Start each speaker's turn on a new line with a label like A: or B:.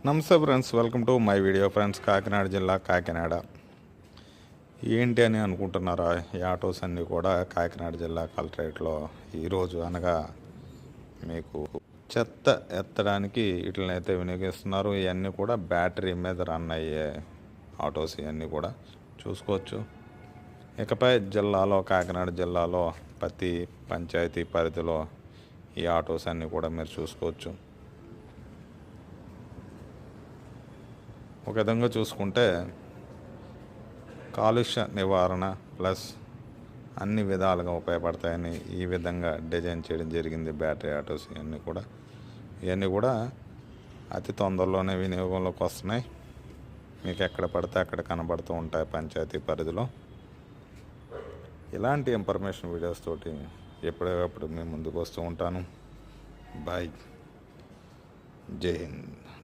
A: నమస్తే friends, welcome to my video. Friends, Kakinada జిల్లా కాకినాడ ఏంటి అని అనుకుంటున్నారా? ఈ ఆటోస్ అన్నీ కూడా కాకినాడ జిల్లా కలెక్టరేట్లో ఈరోజు అనగా మీకు చెత్త ఎత్తడానికి వీటినైతే వినియోగిస్తున్నారు. ఇవన్నీ కూడా బ్యాటరీ మీద రన్ అయ్యే ఆటోస్, ఇవన్నీ కూడా చూసుకోవచ్చు. ఇకపై జిల్లాలో, కాకినాడ జిల్లాలో ప్రతి పంచాయతీ పరిధిలో ఈ ఆటోస్ అన్నీ కూడా మీరు చూసుకోవచ్చు. ఒక విధంగా చూసుకుంటే కాలుష్య నివారణ ప్లస్ అన్ని విధాలుగా ఉపయోగపడతాయని ఈ విధంగా డిజైన్ చేయడం జరిగింది. బ్యాటరీ ఆటోస్ ఇవన్నీ కూడా అతి తొందరలోనే వినియోగంలోకి వస్తున్నాయి. మీకు ఎక్కడ పడితే అక్కడ కనబడుతూ ఉంటాయి పంచాయతీ పరిధిలో. ఇలాంటి ఇన్ఫర్మేషన్ వీడియోస్ తోటి ఎప్పుడప్పుడు మేము ముందుకు వస్తూ ఉంటాను. బాయ్, జై హింద్.